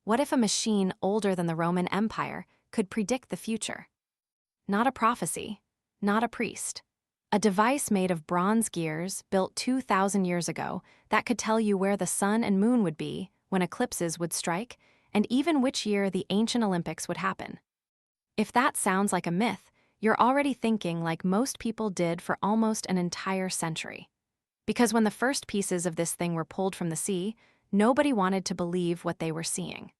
What if a machine older than the Roman Empire could predict the future? Not a prophecy, not a priest. A device made of bronze gears built 2,000 years ago that could tell you where the sun and moon would be, when eclipses would strike, and even which year the ancient Olympics would happen. If that sounds like a myth, you're already thinking like most people did for almost an entire century. Because when the first pieces of this thing were pulled from the sea, nobody wanted to believe what they were seeing.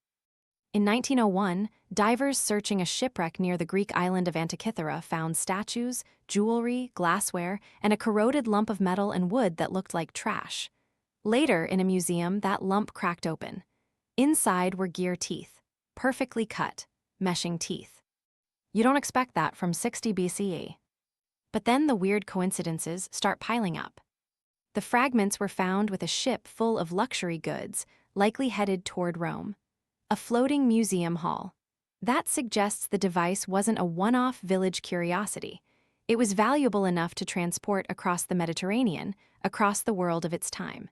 In 1901, divers searching a shipwreck near the Greek island of Antikythera found statues, jewelry, glassware, and a corroded lump of metal and wood that looked like trash. Later, in a museum, that lump cracked open. Inside were gear teeth, perfectly cut, meshing teeth. You don't expect that from 60 BCE. But then the weird coincidences start piling up. The fragments were found with a ship full of luxury goods, likely headed toward Rome. A floating museum hall. That suggests the device wasn't a one-off village curiosity. It was valuable enough to transport across the Mediterranean, across the world of its time.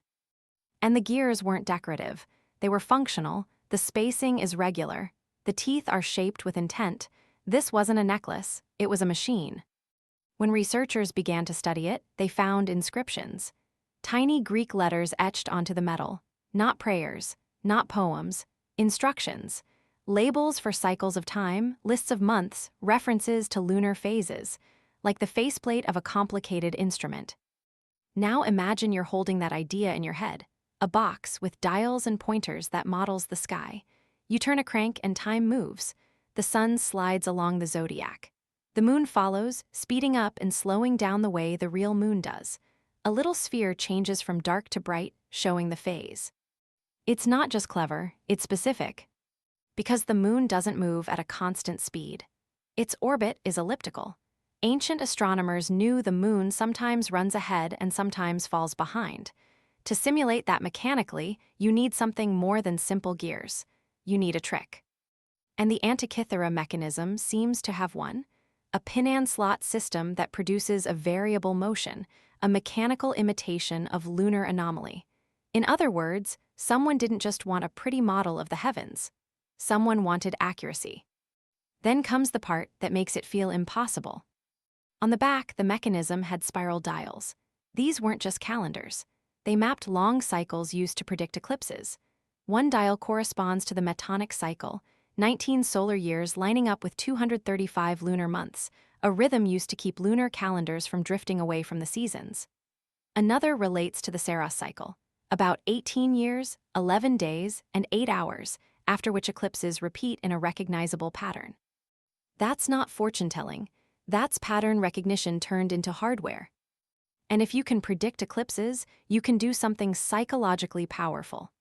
And the gears weren't decorative. They were functional, the spacing is regular, the teeth are shaped with intent. This wasn't a necklace, it was a machine. When researchers began to study it, they found inscriptions. Tiny Greek letters etched onto the metal. Not prayers, not poems, instructions. Labels for cycles of time, lists of months, references to lunar phases, like the faceplate of a complicated instrument. Now imagine you're holding that idea in your head, a box with dials and pointers that models the sky. You turn a crank and time moves. The sun slides along the zodiac. The moon follows, speeding up and slowing down the way the real moon does. A little sphere changes from dark to bright, showing the phase. It's not just clever, it's specific. Because the moon doesn't move at a constant speed. Its orbit is elliptical. Ancient astronomers knew the moon sometimes runs ahead and sometimes falls behind. To simulate that mechanically, you need something more than simple gears. You need a trick. And the Antikythera Mechanism seems to have one. A pin-and-slot system that produces a variable motion, a mechanical imitation of lunar anomaly. In other words, someone didn't just want a pretty model of the heavens. Someone wanted accuracy. Then comes the part that makes it feel impossible. On the back, the mechanism had spiral dials. These weren't just calendars. They mapped long cycles used to predict eclipses. One dial corresponds to the Metonic cycle, 19 solar years lining up with 235 lunar months, a rhythm used to keep lunar calendars from drifting away from the seasons. Another relates to the Saros cycle, about 18 years, 11 days, and 8 hours, after which eclipses repeat in a recognizable pattern. That's not fortune-telling, that's pattern recognition turned into hardware. And if you can predict eclipses, you can do something psychologically powerful.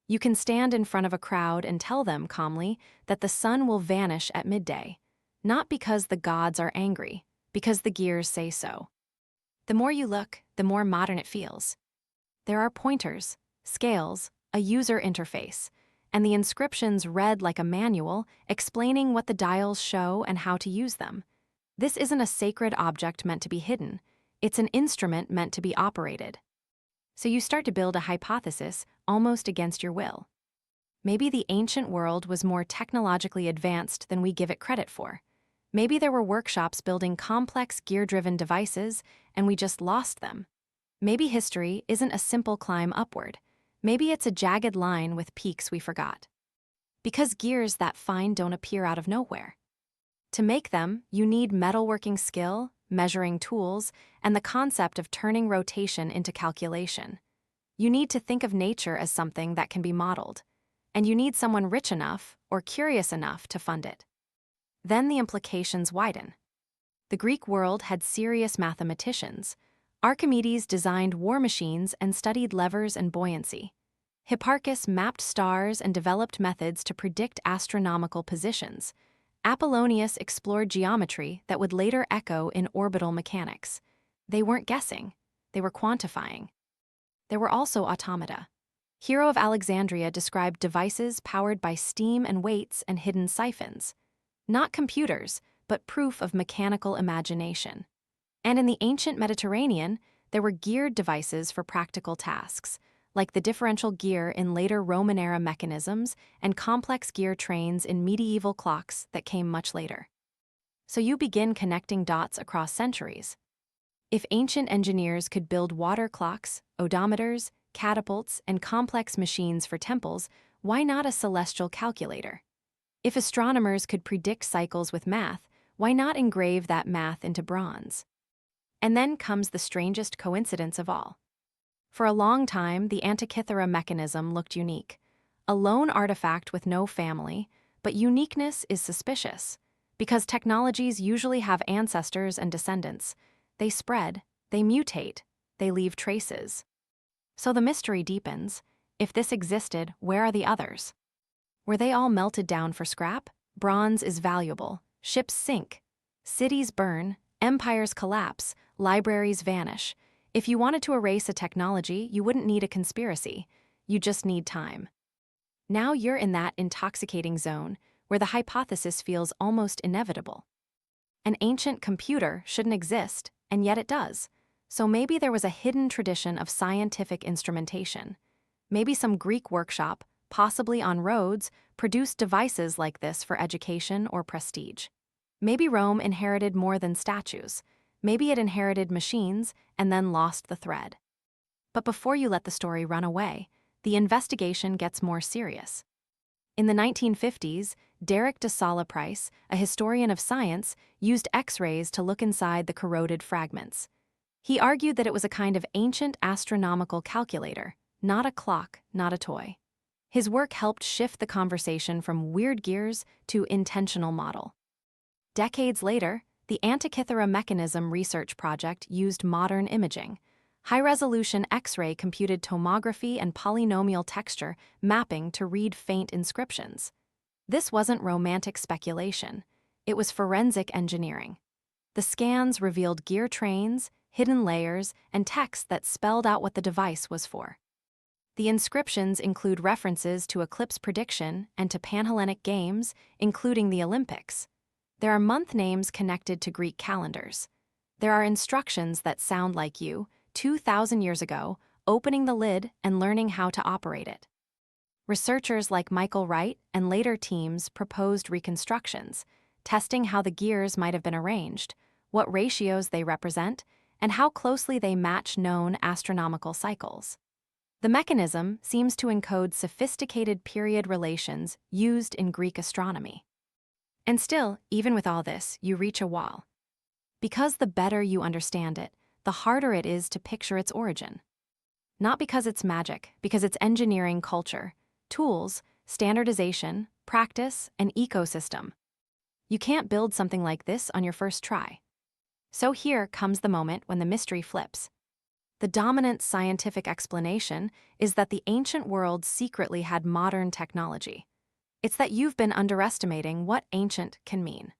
You can stand in front of a crowd and tell them calmly that the sun will vanish at midday, not because the gods are angry, because the gears say so. The more you look, the more modern it feels. There are pointers, scales, a user interface, and the inscriptions read like a manual explaining what the dials show and how to use them. This isn't a sacred object meant to be hidden. It's an instrument meant to be operated. So you start to build a hypothesis almost against your will. Maybe the ancient world was more technologically advanced than we give it credit for. Maybe there were workshops building complex gear-driven devices and we just lost them. Maybe history isn't a simple climb upward. Maybe it's a jagged line with peaks we forgot. Because gears that fine don't appear out of nowhere. To make them, you need metalworking skill, measuring tools, and the concept of turning rotation into calculation. You need to think of nature as something that can be modeled, and you need someone rich enough or curious enough to fund it. Then the implications widen. The Greek world had serious mathematicians. Archimedes designed war machines and studied levers and buoyancy. Hipparchus mapped stars and developed methods to predict astronomical positions. Apollonius explored geometry that would later echo in orbital mechanics. They weren't guessing, they were quantifying. There were also automata. Hero of Alexandria described devices powered by steam and weights and hidden siphons. Not computers, but proof of mechanical imagination. And in the ancient Mediterranean, there were geared devices for practical tasks, like the differential gear in later Roman-era mechanisms and complex gear trains in medieval clocks that came much later. So you begin connecting dots across centuries. If ancient engineers could build water clocks, odometers, catapults, and complex machines for temples, why not a celestial calculator? If astronomers could predict cycles with math, why not engrave that math into bronze? And then comes the strangest coincidence of all. For a long time, the Antikythera mechanism looked unique. A lone artifact with no family, but uniqueness is suspicious. Because technologies usually have ancestors and descendants. They spread, they mutate, they leave traces. So the mystery deepens. If this existed, where are the others? Were they all melted down for scrap? Bronze is valuable. Ships sink. Cities burn. Empires collapse. Libraries vanish. If you wanted to erase a technology, you wouldn't need a conspiracy. You just need time. Now you're in that intoxicating zone where the hypothesis feels almost inevitable. An ancient computer shouldn't exist, and yet it does. So maybe there was a hidden tradition of scientific instrumentation. Maybe some Greek workshop, possibly on Rhodes, produced devices like this for education or prestige. Maybe Rome inherited more than statues. Maybe it inherited machines and then lost the thread. But before you let the story run away, the investigation gets more serious. In the 1950s, Derek de Solla Price, a historian of science, used X-rays to look inside the corroded fragments. He argued that it was a kind of ancient astronomical calculator, not a clock, not a toy. His work helped shift the conversation from weird gears to intentional model. Decades later, the Antikythera Mechanism research project used modern imaging. High-resolution X-ray computed tomography and polynomial texture mapping to read faint inscriptions. This wasn't romantic speculation. It was forensic engineering. The scans revealed gear trains, hidden layers, and text that spelled out what the device was for. The inscriptions include references to Eclipse prediction and to panhellenic games, including the Olympics. There are month names connected to Greek calendars. There are instructions that sound like you, 2,000 years ago, opening the lid and learning how to operate it. Researchers like Michael Wright and later teams proposed reconstructions, testing how the gears might have been arranged, what ratios they represent, and how closely they match known astronomical cycles. The mechanism seems to encode sophisticated period relations used in Greek astronomy. And still, even with all this, you reach a wall. Because the better you understand it, the harder it is to picture its origin. Not because it's magic, because it's engineering culture, tools, standardization, practice, and ecosystem. You can't build something like this on your first try. So here comes the moment when the mystery flips. The dominant scientific explanation is that the ancient world secretly had modern technology. It's that you've been underestimating what ancient can mean.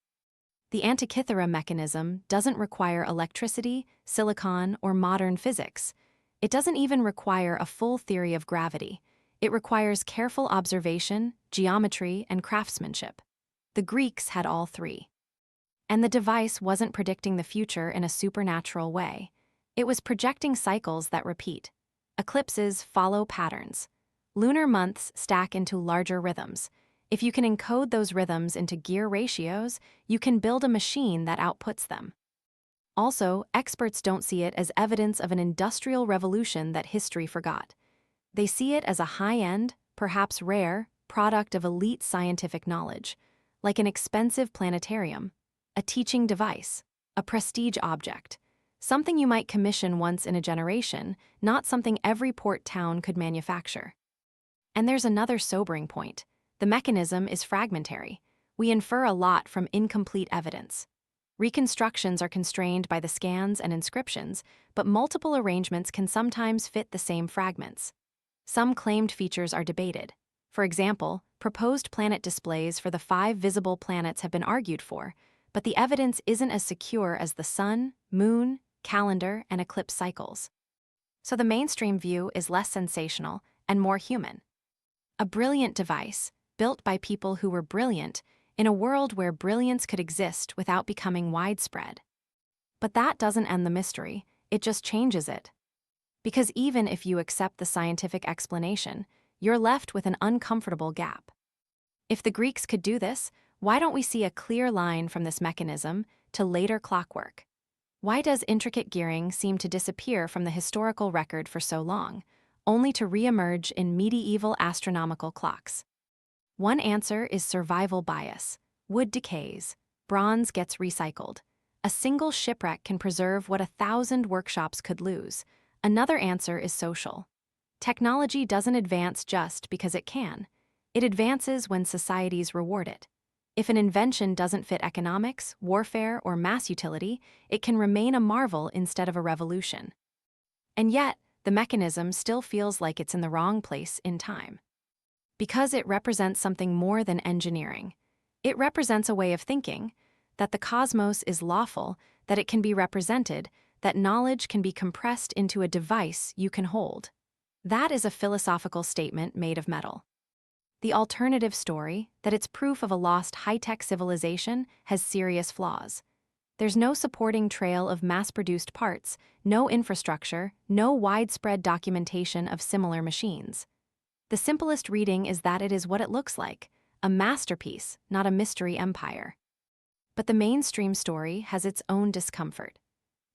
The Antikythera mechanism doesn't require electricity, silicon, or modern physics. It doesn't even require a full theory of gravity. It requires careful observation, geometry, and craftsmanship. The Greeks had all three. And the device wasn't predicting the future in a supernatural way. It was projecting cycles that repeat. Eclipses follow patterns. Lunar months stack into larger rhythms. If you can encode those rhythms into gear ratios, you can build a machine that outputs them. Also, experts don't see it as evidence of an industrial revolution that history forgot. They see it as a high-end, perhaps rare, product of elite scientific knowledge, like an expensive planetarium, a teaching device, a prestige object, something you might commission once in a generation, not something every port town could manufacture. And there's another sobering point. The mechanism is fragmentary. We infer a lot from incomplete evidence. Reconstructions are constrained by the scans and inscriptions, but multiple arrangements can sometimes fit the same fragments. Some claimed features are debated. For example, proposed planet displays for the 5 visible planets have been argued for, but the evidence isn't as secure as the sun, moon, calendar, and eclipse cycles. So the mainstream view is less sensational and more human. A brilliant device, built by people who were brilliant, in a world where brilliance could exist without becoming widespread. But that doesn't end the mystery, it just changes it. Because even if you accept the scientific explanation, you're left with an uncomfortable gap. If the Greeks could do this, why don't we see a clear line from this mechanism to later clockwork? Why does intricate gearing seem to disappear from the historical record for so long, only to re-emerge in medieval astronomical clocks? One answer is survival bias. Wood decays, bronze gets recycled. A single shipwreck can preserve what 1,000 workshops could lose. Another answer is social. Technology doesn't advance just because it can. It advances when societies reward it. If an invention doesn't fit economics, warfare, or mass utility, it can remain a marvel instead of a revolution. And yet, the mechanism still feels like it's in the wrong place in time. Because it represents something more than engineering. It represents a way of thinking, that the cosmos is lawful, that it can be represented, that knowledge can be compressed into a device you can hold. That is a philosophical statement made of metal. The alternative story, that it's proof of a lost high-tech civilization, has serious flaws. There's no supporting trail of mass-produced parts, no infrastructure, no widespread documentation of similar machines. The simplest reading is that it is what it looks like, a masterpiece, not a mystery empire. But the mainstream story has its own discomfort.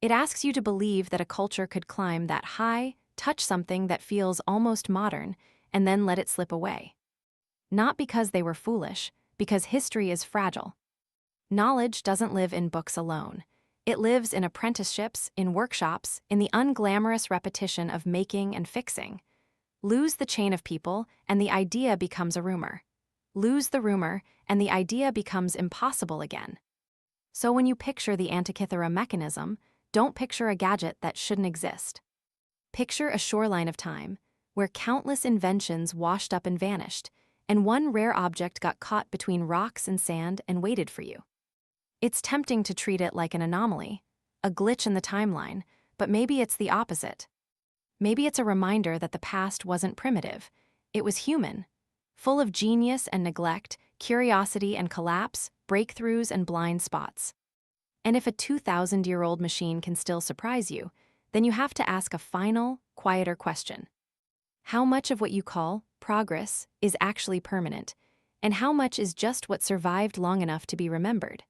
It asks you to believe that a culture could climb that high, touch something that feels almost modern, and then let it slip away. Not because they were foolish, because history is fragile. Knowledge doesn't live in books alone. It lives in apprenticeships, in workshops, in the unglamorous repetition of making and fixing. Lose the chain of people, and the idea becomes a rumor. Lose the rumor, and the idea becomes impossible again. So when you picture the Antikythera mechanism, don't picture a gadget that shouldn't exist. Picture a shoreline of time, where countless inventions washed up and vanished, and one rare object got caught between rocks and sand and waited for you. It's tempting to treat it like an anomaly, a glitch in the timeline, but maybe it's the opposite. Maybe it's a reminder that the past wasn't primitive, it was human, full of genius and neglect, curiosity and collapse, breakthroughs and blind spots. And if a 2,000-year-old machine can still surprise you, then you have to ask a final, quieter question. How much of what you call progress is actually permanent, and how much is just what survived long enough to be remembered?